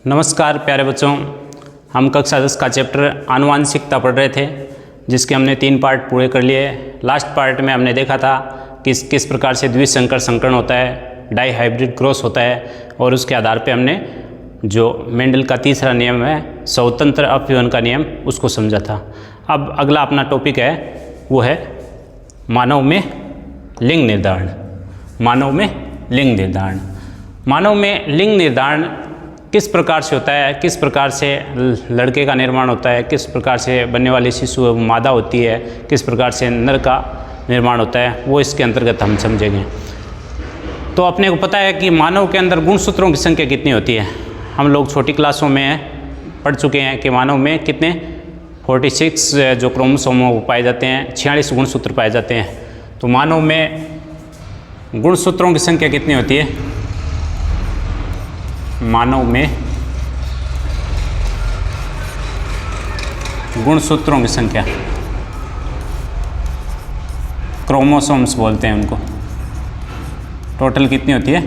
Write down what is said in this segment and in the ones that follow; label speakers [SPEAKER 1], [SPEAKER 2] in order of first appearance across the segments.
[SPEAKER 1] नमस्कार प्यारे बच्चों, हम कक्षा 10 का चैप्टर आनुवांशिकता पढ़ रहे थे, जिसके हमने 3 पार्ट पूरे कर लिए। लास्ट पार्ट में हमने देखा था कि किस प्रकार से द्विसंकर संकरण होता है, डाई हाइब्रिड क्रॉस होता है, और उसके आधार पे हमने जो मेंडल का तीसरा नियम है स्वतंत्र अपव्यवन का नियम, उसको समझा था। अब अगला अपना टॉपिक है वो है मानव में लिंग निर्धारण। मानव में लिंग निर्धारण, मानव में लिंग निर्धारण किस प्रकार से होता है, किस प्रकार से लड़के का निर्माण होता है, किस प्रकार से बनने वाली शिशु मादा होती है, किस प्रकार से नर का निर्माण होता है, वो इसके अंतर्गत हम समझेंगे। तो अपने को पता है कि मानव के अंदर गुणसूत्रों की संख्या कितनी होती है। हम लोग छोटी क्लासों में पढ़ चुके हैं कि मानव में कितने 46 जो क्रोमोसोम पाए जाते हैं, 46 गुणसूत्र पाए जाते हैं। तो मानव में गुणसूत्रों की संख्या कितनी होती है? मानव में गुणसूत्रों की संख्या, क्रोमोसोम्स बोलते हैं उनको, टोटल कितनी होती है?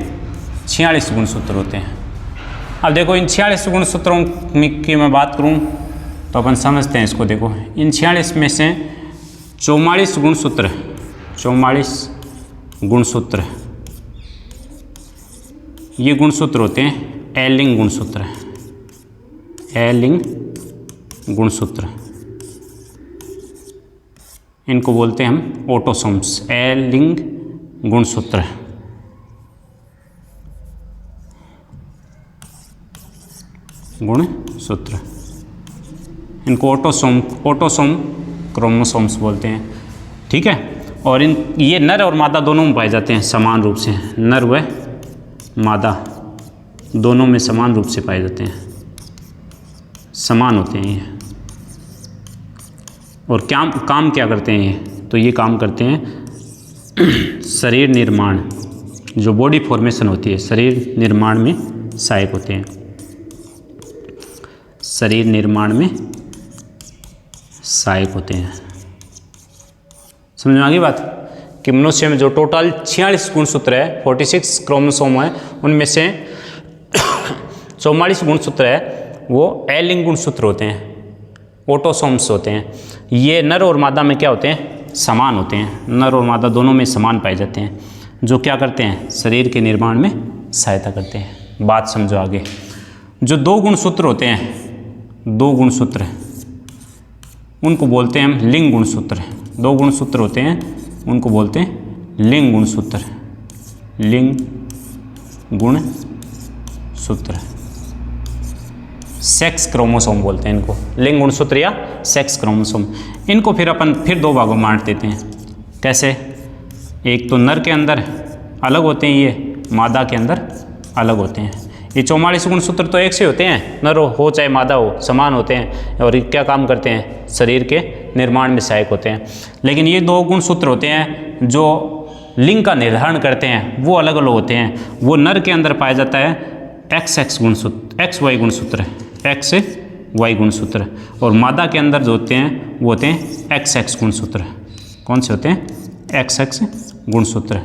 [SPEAKER 1] 46 गुणसूत्र होते हैं। अब देखो, इन 46 गुणसूत्रों की मैं बात करूं तो अपन समझते हैं इसको। देखो, इन 46 में से 44 गुणसूत्र, 44 गुणसूत्र, ये गुणसूत्र होते हैं एलिंग गुणसूत्र, एलिंग गुणसूत्र, इनको बोलते हैं हम ऑटोसोम्स, एलिंग गुणसूत्र। गुणसूत्र, इनको ऑटोसोम क्रोमोसोम्स बोलते हैं, ठीक है। और ये नर और मादा दोनों में पाए जाते हैं समान रूप से, नर व मादा दोनों में समान रूप से पाए जाते हैं, समान होते हैं ये। और काम क्या करते हैं ये? तो ये काम करते हैं शरीर निर्माण, जो बॉडी फॉर्मेशन होती है, शरीर निर्माण में सहायक होते हैं, शरीर निर्माण में सहायक होते हैं। समझ में आ गई बात कि मनुष्य में जो टोटल 46 गुणसूत्र है, 46 क्रोमोसोम है, उनमें से 44 गुणसूत्र है वो एलिंग गुणसूत्र होते हैं, ऑटोसोम्स होते हैं। ये नर और मादा में क्या होते हैं? समान होते हैं, नर और मादा दोनों में समान पाए जाते हैं, जो क्या करते हैं? शरीर के निर्माण में सहायता करते हैं। बात समझो आगे। जो 2 गुणसूत्र होते हैं, 2 गुणसूत्र, उनको बोलते हैं हम लिंग गुणसूत्र। 2 गुणसूत्र होते हैं, उनको बोलते हैं लिंग गुणसूत्र, लिंग गुणसूत्र, सेक्स क्रोमोसोम बोलते हैं इनको, लिंग गुणसूत्र या सेक्स क्रोमोसोम। इनको फिर अपन 2 भागों में बांट देते हैं। कैसे? एक तो नर के अंदर अलग होते हैं, ये मादा के अंदर अलग होते हैं। ये 44 गुणसूत्र तो एक से होते हैं, नर हो चाहे मादा हो, समान होते हैं, और ये क्या काम करते हैं? शरीर के निर्माण में सहायक होते हैं। लेकिन ये 2 गुणसूत्र होते हैं जो लिंग का निर्धारण करते हैं, वो अलग अलग होते हैं। वो नर के अंदर पाया जाता है XX गुणसूत्र, XY गुणसूत्र, XY गुणसूत्र, और मादा के अंदर जो होते हैं वो होते हैं XX गुणसूत्र। कौन से होते हैं? XX गुणसूत्र।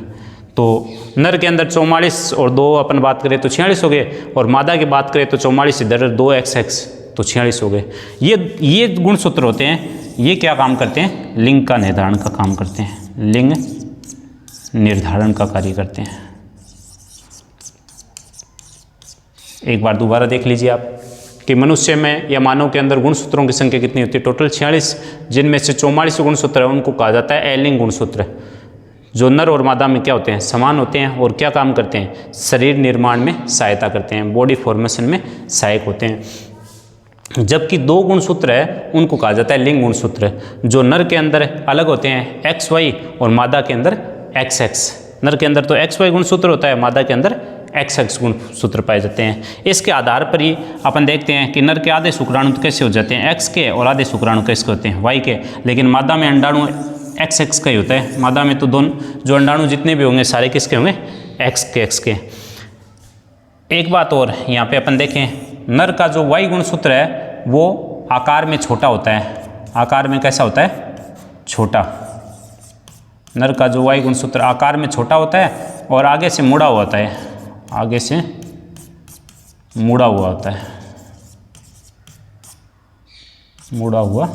[SPEAKER 1] तो नर के अंदर 44 और 2 अपन बात करें तो 46 हो गए, और मादा की बात करें तो 44 इधर 2 XX तो 46 हो गए। ये गुणसूत्र होते हैं, ये क्या काम करते हैं? लिंग का निर्धारण का काम करते हैं, लिंग निर्धारण का कार्य करते हैं। एक बार दोबारा देख लीजिए आप कि मनुष्य में या मानव के अंदर गुणसूत्रों की संख्या कितनी होती है? टोटल 46, जिनमें से 44 गुणसूत्र है उनको कहा जाता है एलिंग गुणसूत्र, जो नर और मादा में क्या होते हैं? समान होते हैं, और क्या काम करते हैं? शरीर निर्माण में सहायता करते हैं, बॉडी फॉर्मेशन में सहायक होते हैं। जबकि 2 गुणसूत्र है उनको कहा जाता है लिंग गुणसूत्र, जो नर के अंदर अलग होते हैं XY, और मादा के अंदर XX। नर के अंदर तो XY गुणसूत्र होता है, मादा के अंदर XX गुणसूत्र पाए जाते हैं। इसके आधार पर ही अपन देखते हैं कि नर के आधे शुक्राणु कैसे हो जाते हैं? X के, और आधे शुक्राणु कैसे होते हैं? Y के। लेकिन मादा में अंडाणु XX का ही होता है। मादा में तो दोनों जो अंडाणु जितने भी होंगे सारे किसके होंगे? X के। एक बात और यहाँ पे अपन देखें, नर का जो Y गुणसूत्र है वो आकार में छोटा होता है। आकार में कैसा होता है? छोटा। नर का जो Y गुणसूत्र आकार में छोटा होता है और आगे से मुड़ा हुआ होता है, आगे से मुड़ा हुआ होता है। मुड़ा हुआ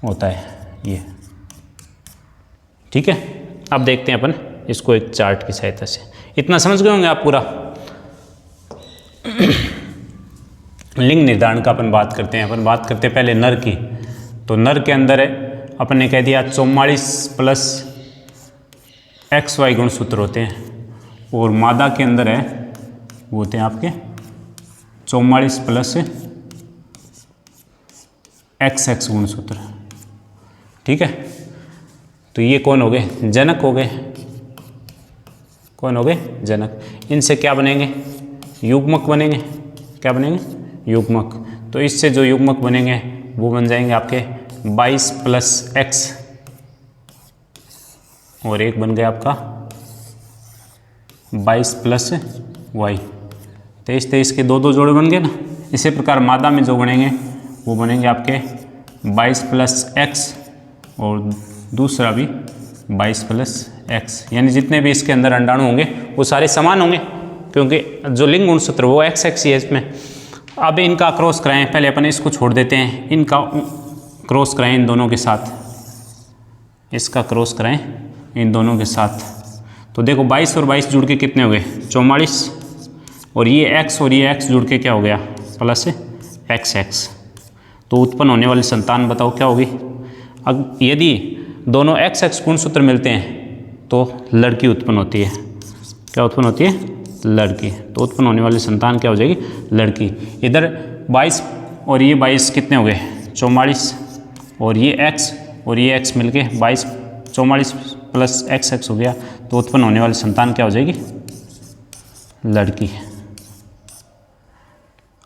[SPEAKER 1] होता है ये। ठीक है, अब देखते हैं अपन इसको एक चार्ट की सहायता से। इतना समझ गए होंगे आप पूरा। लिंग निर्धारण का अपन बात करते हैं। अपन बात करते हैं पहले नर की। तो नर के अंदर है अपन ने कह दिया 44 प्लस XY गुणसूत्र होते हैं, और मादा के अंदर है वो होते हैं आपके 44 प्लस XX गुणसूत्र। ठीक है, तो ये कौन हो गए? जनक हो गए। कौन हो गए? जनक। इनसे क्या बनेंगे? युग्मक बनेंगे। क्या बनेंगे? युग्मक। तो इससे जो युग्मक बनेंगे वो बन जाएंगे आपके 22 प्लस X, और एक बन गया आपका 22 प्लस Y। 23 के दो जोड़े बन गए ना। इसी प्रकार मादा में जो बनेंगे वो बनेंगे आपके 22 प्लस X, और दूसरा भी 22 प्लस X, यानी जितने भी इसके अंदर अंडाणु होंगे वो सारे समान होंगे, क्योंकि जो लिंग गुणसूत्र वो XX ही है इसमें। अब इनका क्रॉस कराएं, पहले अपन इसको छोड़ देते हैं, इनका क्रॉस कराएं इन दोनों के साथ, इसका क्रॉस कराएं इन दोनों के साथ। तो देखो 22 और 22 जुड़ के कितने हो गए? 44, और ये X और ये X जुड़ के क्या हो गया? Plus XX। तो उत्पन्न होने वाली संतान बताओ क्या होगी? अब यदि दोनों XX गुणसूत्र मिलते हैं तो लड़की उत्पन्न होती है। क्या उत्पन्न होती है? लड़की। तो उत्पन्न होने वाली संतान क्या हो जाएगी? लड़की। इधर 22 और ये 22 कितने हो गए? 44, और ये X और ये X मिलके 22, 44 प्लस XX हो गया। तो उत्पन्न होने वाली संतान क्या हो जाएगी? लड़की।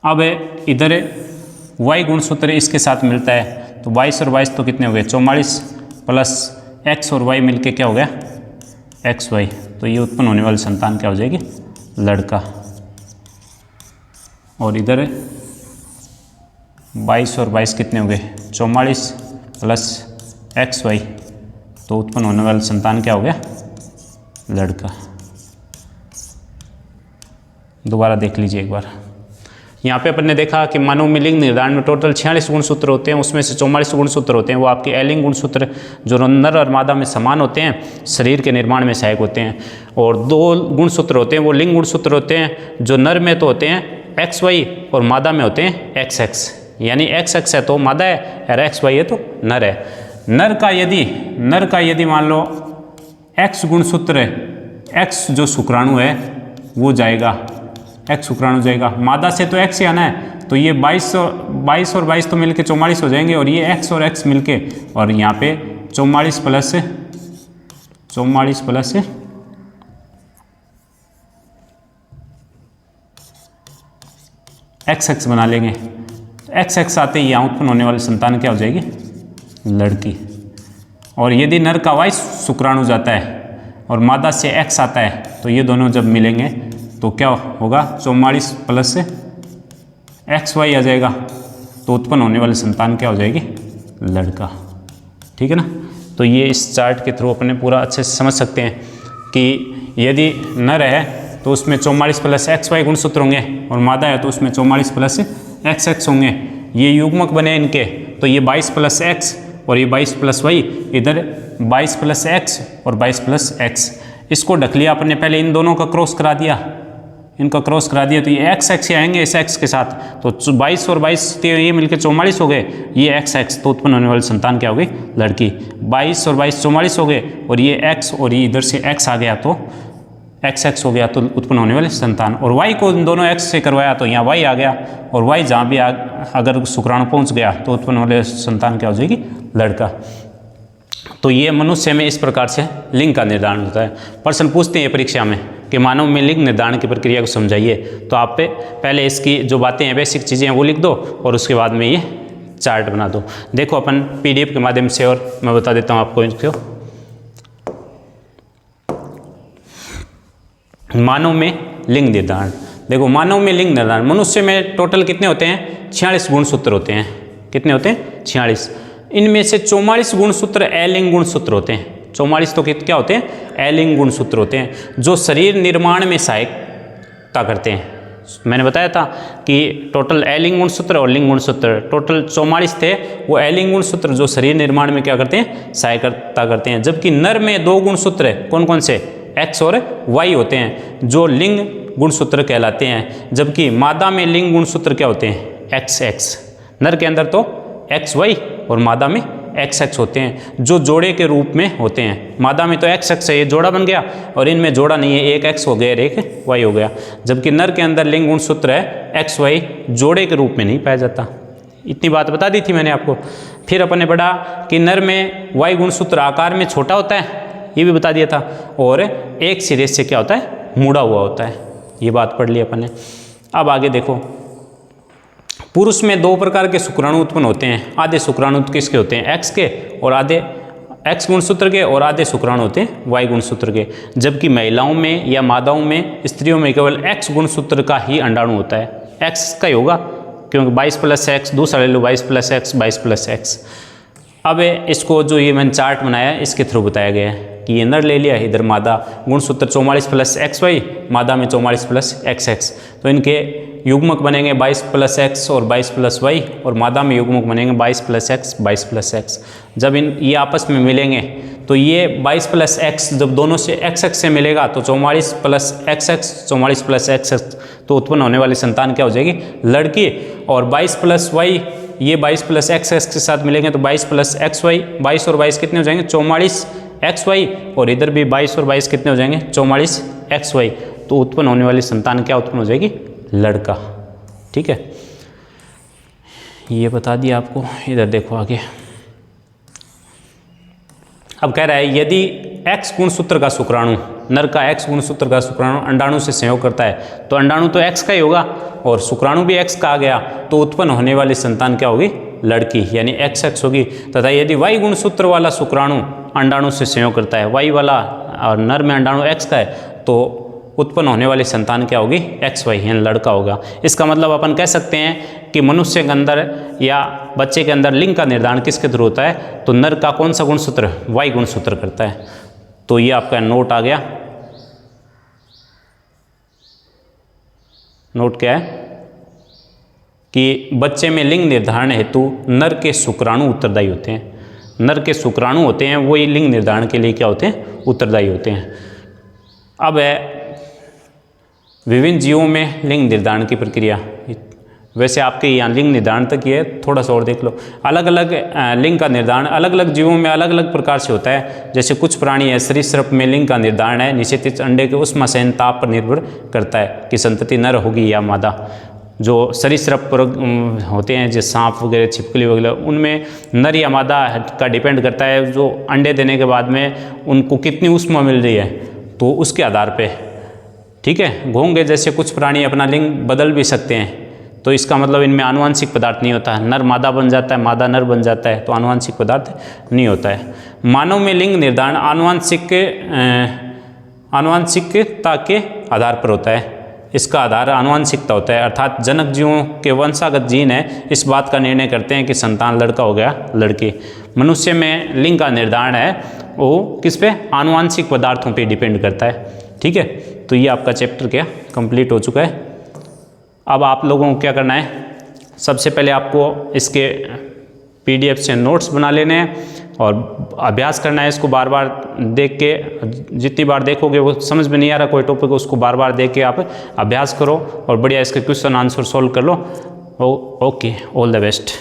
[SPEAKER 1] अब इधर Y गुणसूत्र इसके साथ मिलता है, तो 22 और 22 तो कितने हो गए? 44 प्लस X और Y मिलके क्या हो गया? XY। तो ये उत्पन्न होने वाली संतान क्या हो जाएगी? लड़का। और इधर 22 और 22 कितने हो गए? 44 प्लस XY। तो उत्पन्न होने वाली संतान क्या हो गया? लड़का। दोबारा देख लीजिए एक बार। यहाँ पे अपन ने देखा कि मानव में लिंग निर्धारण में टोटल 46 गुणसूत्र होते हैं, उसमें से 44 गुणसूत्र होते हैं वो आपके एलिंग गुणसूत्र जो नर और मादा में समान होते हैं, शरीर के निर्माण में सहायक होते हैं। और 2 गुणसूत्र होते हैं वो लिंग गुणसूत्र होते हैं, जो नर में तो होते हैं XY और मादा में होते हैं XX। यानी XX है तो मादा है, और XY है तो नर है। नर का यदि मान लो X गुणसूत्र है, X जो शुक्राणु है वो जाएगा, X शुक्राणु जाएगा। मादा से तो X ही आना है, तो ये 22 और 22 तो मिलके 44 हो जाएंगे, और ये X और X मिलके, और यहाँ पे 44 प्लस XX बना लेंगे। XX आते ही यहाँ उत्पन्न होने वाली संतान क्या हो जाएगी? लड़की। और यदि नर का Y शुक्राणु जाता है और मादा से X आता है, तो ये दोनों जब मिलेंगे तो क्या होगा? 44 प्लस XY आ जाएगा। तो उत्पन्न होने वाली संतान क्या हो जाएगी? लड़का। ठीक है ना। तो ये इस चार्ट के थ्रू अपने पूरा अच्छे से समझ सकते हैं कि यदि नर है तो उसमें 44 प्लस XY गुणसूत्र होंगे, और मादा है तो उसमें 44 प्लस XX होंगे। ये युग्मक बने इनके, तो ये 22 प्लस X और ये 22 प्लस Y, इधर 22 प्लस X और 22 प्लस X। इसको ढक लिया अपने, पहले इन दोनों का क्रॉस करा दिया, इनका क्रॉस करा दिया, तो ये XX ही आएंगे इस X के साथ। तो 22 और 22 ये मिलकर 44 हो गए, ये XX। तो उत्पन्न होने वाली संतान क्या हो गई? लड़की। 22 और 22 44 हो गए, और ये X और ये इधर से X आ गया तो XX हो गया, तो उत्पन्न होने वाली संतान। और Y को इन दोनों X से करवाया तो यहाँ Y आ गया, और Y जहाँ भी अगर शुक्राणु पहुँच गया तो उत्पन्न होने वाली संतान क्या हो जाएगी? लड़का। तो ये मनुष्य में इस प्रकार से लिंग का निर्धारण होता है। प्रश्न पूछते हैं परीक्षा में कि मानव में लिंग निर्धारण की प्रक्रिया को समझाइए, तो आप पहले इसकी जो बातें हैं, बेसिक चीज़ें हैं वो लिख दो, और उसके बाद में ये चार्ट बना दो। देखो अपन PDF के माध्यम से, और मैं बता देता हूँ आपको इसको। मानव में लिंग निर्धारण। देखो मानव में लिंग निर्धारण, मनुष्य में टोटल कितने होते हैं? 46 गुणसूत्र होते हैं। कितने होते हैं? 46। इनमें से 44 गुणसूत्र एलिंग गुणसूत्र होते हैं। 44 तो क्या होते हैं? एलिंग गुणसूत्र होते हैं, जो शरीर निर्माण में सहायता करते हैं। मैंने बताया था कि टोटल अलिंग गुणसूत्र और लिंग गुणसूत्र टोटल 44 थे। वो अलिंग गुणसूत्र जो शरीर निर्माण में क्या करते हैं, सहायता करते हैं, जबकि नर में 2 गुणसूत्र कौन कौन से, एक्स और वाई होते हैं, जो लिंग गुणसूत्र कहलाते हैं। जबकि मादा में लिंग गुणसूत्र क्या होते हैं, एक्स एक्स। नर के अंदर तो एक्स वाई और मादा में एक्स एक्स होते हैं, जो जोड़े के रूप में होते हैं। मादा में तो एक्स एक्स है, ये जोड़ा बन गया, और इनमें जोड़ा नहीं है, एक एक्स हो गया और एक वाई हो गया। जबकि नर के अंदर लिंग गुणसूत्र है एक्स वाई, जोड़े के रूप में नहीं पाया जाता। इतनी बात बता दी थी मैंने आपको। फिर अपन ने पढ़ा कि नर में वाई गुणसूत्र आकार में छोटा होता है, ये भी बता दिया था, और एक सिरे से क्या होता है, मुड़ा हुआ होता है। ये बात पढ़ ली अपन ने। अब आगे देखो, पुरुष में 2 प्रकार के शुक्राणु उत्पन्न होते हैं। आधे शुक्राणु किसके होते हैं, एक्स के, और आधे एक्स गुणसूत्र के, और आधे शुक्राणु होते हैं वाई गुणसूत्र के। जबकि महिलाओं में या मादाओं में, स्त्रियों में केवल एक्स गुणसूत्र का ही अंडाणु होता है। एक्स का ही होगा, क्योंकि 22 + x, दूसरा ले लो 22 + x, 22 + x। अब इसको जो ये मैंने चार्ट बनाया है, इसके थ्रू बताया गया है कि ये नर ले लिया, इधर मादा, गुणसूत्र 44 + xy, मादा में 44 + xx। तो इनके युग्मक बनेंगे 22 + x और 22 + y, और मादा में युग्मक बनेंगे 22 + x, 22 + x। जब ये आपस में मिलेंगे तो ये 22 + x जब दोनों से xx से मिलेगा तो 44 + xx, 44 + xx, तो उत्पन्न होने वाली संतान क्या हो जाएगी, लड़की। और 22 + y, ये 22 + xx के साथ मिलेंगे तो 22 + xy, 22 और 22 कितने हो जाएंगे, 44 xy, और इधर भी 22 और 22 कितने हो जाएंगे, 44 xy। तो उत्पन्न होने वाली संतान क्या उत्पन्न हो जाएगी, लड़का। ठीक है, ये बता दिया आपको। इधर देखो आगे, अब कह रहा है यदि एक्स गुणसूत्र का शुक्राणु, नर का एक्स गुणसूत्र का शुक्राणु अंडाणु से संयोग करता है, तो अंडाणु तो एक्स का ही होगा और शुक्राणु भी एक्स का आ गया, तो उत्पन्न होने वाली संतान क्या होगी, लड़की, यानी एक्स एक्स होगी। तथा यदि वाई गुणसूत्र वाला शुक्राणु अंडाणु से संयोग करता है, वाई वाला और नर में अंडाणु एक्स का है, तो उत्पन्न होने वाली संतान क्या होगी, एक्स वाई, यानी लड़का होगा। इसका मतलब अपन कह सकते हैं कि मनुष्य के अंदर या बच्चे के अंदर लिंग का निर्धारण किसके थ्रू होता है, तो नर का कौन सा गुणसूत्र, वाई गुणसूत्र करता है। तो ये आपका नोट आ गया। नोट क्या है कि बच्चे में लिंग निर्धारण हेतु नर के शुक्राणु उत्तरदायी होते हैं। नर के शुक्राणु होते हैं वही लिंग निर्धारण के लिए क्या होते हैं, उत्तरदायी होते हैं। अब है विभिन्न जीवों में लिंग निर्धारण की प्रक्रिया। वैसे आपके यहाँ लिंग निर्धारण तक ये थोड़ा सा और देख लो। अलग अलग लिंग का निर्धारण अलग अलग जीवों में अलग अलग प्रकार से होता है। जैसे कुछ प्राणी है, सरीसृप में लिंग का निर्धारण है निषेचित अंडे के ऊष्माशयन ताप पर निर्भर करता है कि संतति नर होगी या मादा। जो सरीसृप होते हैं, जैसे सांप वगैरह, छिपकली वगैरह, उनमें नर या मादा का डिपेंड करता है, जो अंडे देने के बाद में उनको कितनी ऊष्मा मिल रही है, तो उसके आधार पे। ठीक है, घोंगे जैसे कुछ प्राणी अपना लिंग बदल भी सकते हैं, तो इसका मतलब इनमें आनुवांशिक पदार्थ नहीं होता है, नर मादा बन जाता है, मादा नर बन जाता है, तो आनुवांशिक पदार्थ नहीं होता है। मानव में लिंग निर्धारण आनुवांशिकता के आधार पर होता है। इसका आधार आनुवांशिकता होता है, अर्थात जनक जीवों के वंशागत जीन है इस बात का निर्णय करते हैं कि संतान लड़का हो गया लड़की। मनुष्य में लिंग का निर्धारण है वो किस पे, आनुवांशिक पदार्थों पे डिपेंड करता है। ठीक है, तो ये आपका चैप्टर क्या कंप्लीट हो चुका है। अब आप लोगों को क्या करना है, सबसे पहले आपको इसके PDF से नोट्स बना लेने हैं और अभ्यास करना है। इसको बार बार देख के, जितनी बार देखोगे वो समझ में नहीं आ रहा कोई टॉपिक, उसको बार बार देख के आप अभ्यास करो और बढ़िया इसके क्वेश्चन आंसर सॉल्व कर लो। Okay, all the best.